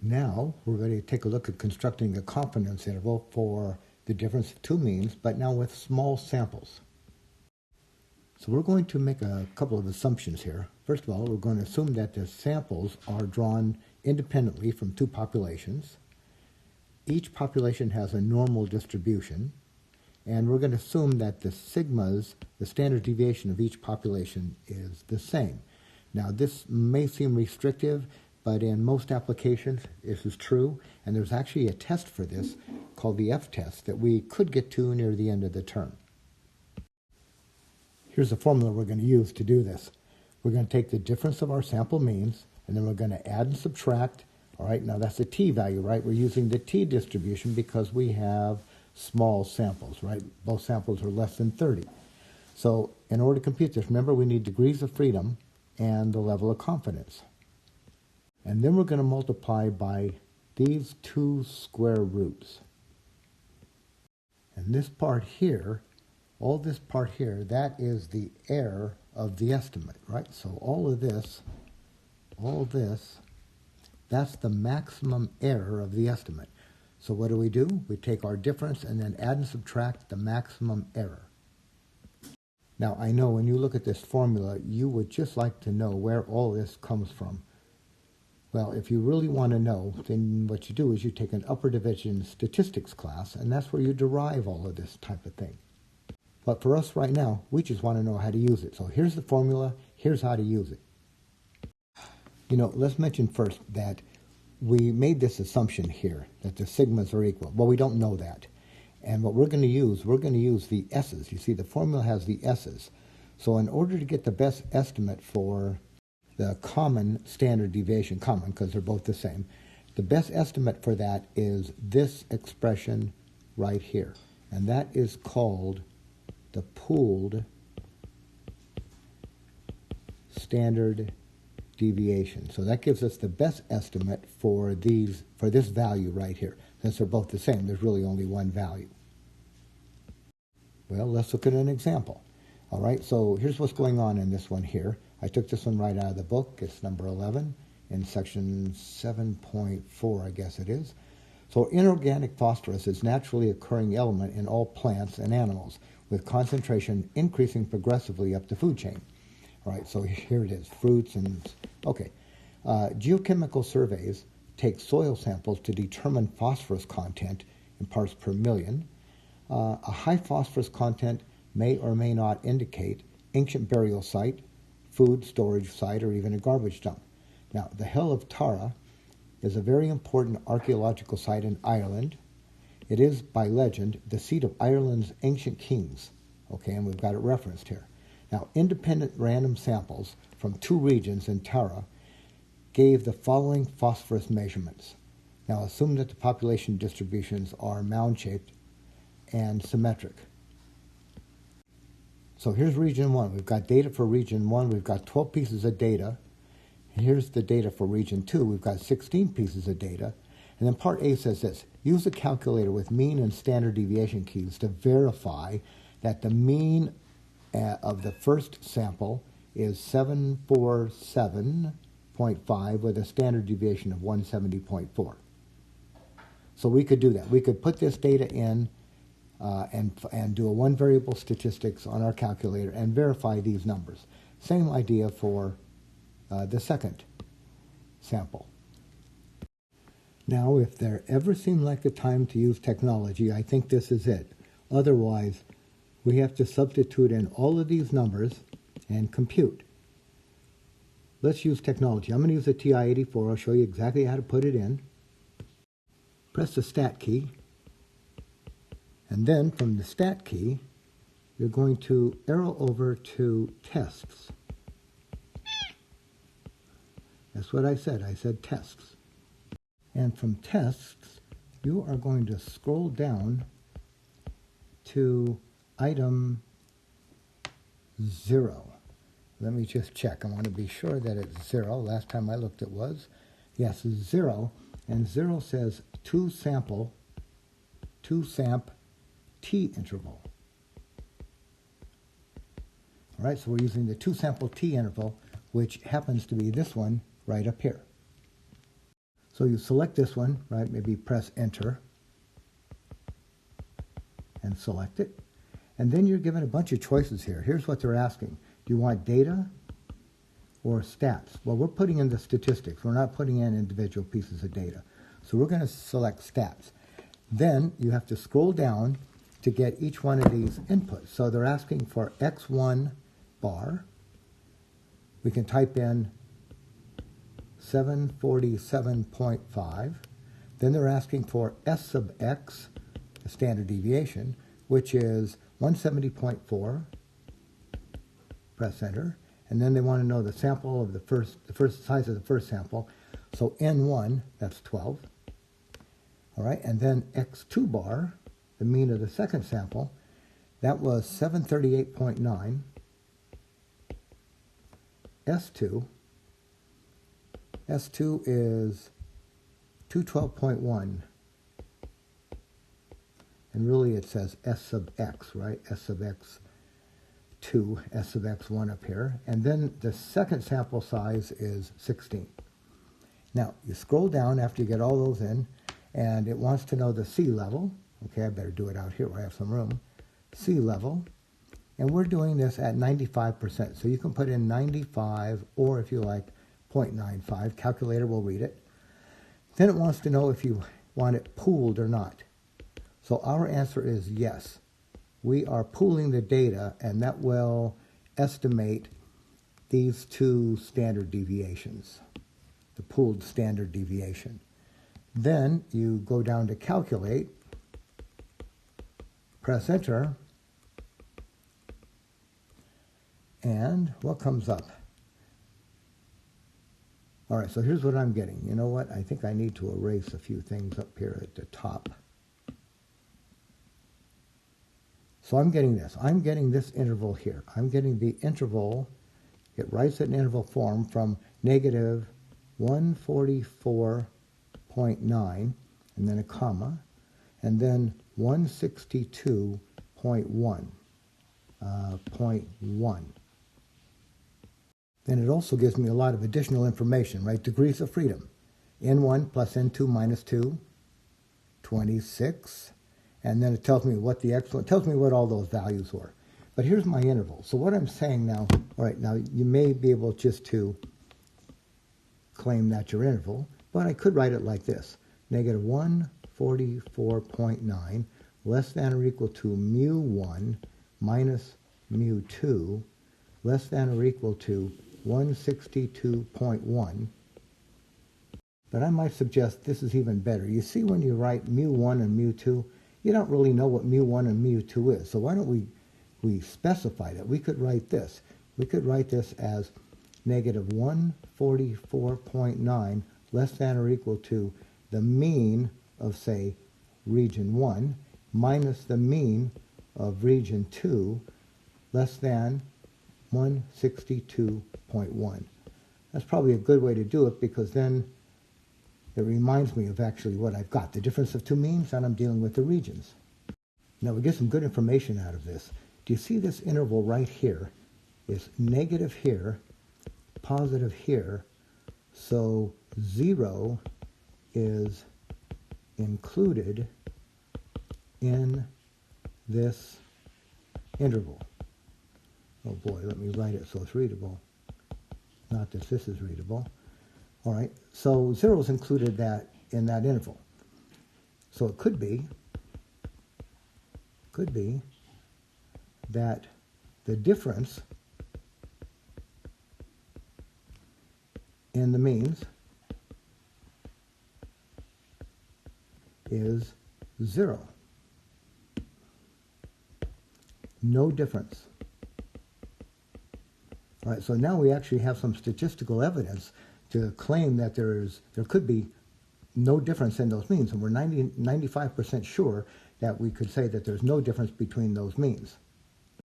Now we're going to take a look at constructing a confidence interval for the difference of two means, but now with small samples. So we're going to make a couple of assumptions here. First of all, we're going to assume that the samples are drawn independently from two populations. Each population has a normal distribution, and we're going to assume that the sigmas, the standard deviation of each population, is the same. Now this may seem restrictive, but in most applications this is true, and there's actually a test for this called the F-test that we could get to near the end of the term. Here's the formula we're going to use to do this. We're going to take the difference of our sample means, and then we're going to add and subtract. All right, now that's the t-value, right? We're using the t-distribution because we have small samples, right? Both samples are less than 30. So in order to compute this, remember we need degrees of freedom and the level of confidence. And then we're going to multiply by these two square roots. And this part here, all this part here, that is the error of the estimate, right? So all this, that's the maximum error of the estimate. So what do? We take our difference and then add and subtract the maximum error. Now I know when you look at this formula, you would just like to know where all this comes from. Well, if you really want to know, then what you do is you take an upper division statistics class, and that's where you derive all of this type of thing. But for us right now, we just want to know how to use it. So here's the formula, here's how to use it. You know, let's mention first that we made this assumption here, that the sigmas are equal. Well, we don't know that. And what we're going to use the S's. You see, the formula has the S's. So in order to get the best estimate for the common standard deviation, common because they're both the same, the best estimate for that is this expression right here. And that is called the pooled standard deviation. So that gives us the best estimate for this value right here. Since they're both the same, there's really only one value. Well, let's look at an example. All right, so here's what's going on in this one here. I took this one right out of the book. It's number 11 in section 7.4, I guess it is. So inorganic phosphorus is a naturally occurring element in all plants and animals, with concentration increasing progressively up the food chain. All right, so here it is, fruits and, okay. Geochemical surveys take soil samples to determine phosphorus content in parts per million. A high phosphorus content may or may not indicate ancient burial site, food storage site, or even a garbage dump. Now, the Hill of Tara is a very important archaeological site in Ireland. It is, by legend, the seat of Ireland's ancient kings. Okay, and we've got it referenced here. Now, independent random samples from two regions in Tara gave the following phosphorus measurements. Now, assume that the population distributions are mound-shaped and symmetric. So here's region 1. We've got data for region 1. We've got 12 pieces of data. And here's the data for region 2. We've got 16 pieces of data. And then part A says this: use a calculator with mean and standard deviation keys to verify that the mean of the first sample is 747.5 with a standard deviation of 170.4. So we could do that. We could put this data in and do a one variable statistics on our calculator and verify these numbers. Same idea for the second sample. Now, if there ever seemed like the time to use technology, I think this is it. Otherwise, we have to substitute in all of these numbers and compute. Let's use technology. I'm going to use the TI-84. I'll show you exactly how to put it in. Press the Stat key. And then from the Stat key, you're going to arrow over to Tests. That's what I said. I said Tests. And from Tests, you are going to scroll down to item 0. Let me just check. I want to be sure that it's 0. Last time I looked it was. Yes, 0. And 0 says two samp t interval. All right, so we're using the 2 sample t interval, which happens to be this one right up here. So you select this one, right? Maybe press enter and select it. And then you're given a bunch of choices here. Here's what they're asking. Do you want data or stats? Well, we're putting in the statistics. We're not putting in individual pieces of data. So we're going to select stats. Then you have to scroll down to get each one of these inputs. So they're asking for x1 bar. We can type in 747.5. Then they're asking for S sub x, the standard deviation, which is 170.4. Press enter. And then they want to know the sample of the first size of the first sample. So N1, that's 12. All right, and then x2 bar, the mean of the second sample, that was 738.9. S2 is 212.1. And really it says S sub x, right? S sub x2, S sub x1 up here. And then the second sample size is 16. Now, you scroll down after you get all those in, and it wants to know the sea level. Okay, I better do it out here where I have some room. Sea level. And we're doing this at 95%. So you can put in 95, or if you like, 0.95. Calculator will read it. Then it wants to know if you want it pooled or not. So our answer is yes. We are pooling the data, and that will estimate these two standard deviations, the pooled standard deviation. Then you go down to calculate, press enter, and what comes up? All right, so here's what I'm getting. You know what? I think I need to erase a few things up here at the top. So I'm getting this. I'm getting this interval here. I'm getting the interval, it writes it in interval form from negative 144.9, and then a comma, and then 162.1. 0.1. Then it also gives me a lot of additional information, right? Degrees of freedom. N1 plus N2 minus 2, 26. And then it tells me what the it tells me what all those values were. But here's my interval. So what I'm saying now, all right, now you may be able just to claim that's your interval, but I could write it like this. Negative 144.9 less than or equal to mu1 minus mu2 less than or equal to 162.1. But I might suggest this is even better. You see, when you write mu1 and mu2, you don't really know what mu1 and mu2 is. So why don't we specify that? We could write this. We could write this as negative 144.9 less than or equal to the mean of, say, region 1 minus the mean of region 2 less than 162.1. That's probably a good way to do it, because then it reminds me of actually what I've got, the difference of two means, and I'm dealing with the regions. Now we get some good information out of this. Do you see this interval right here is negative here, positive here, so 0 is included in this interval. Oh boy, let me write it so it's readable. Not that this is readable. All right, so 0 is included in that interval. So it could be that the difference in the means is 0. No difference. All right, so now we actually have some statistical evidence to claim that there could be no difference in those means, and we're 95% sure that we could say that there's no difference between those means.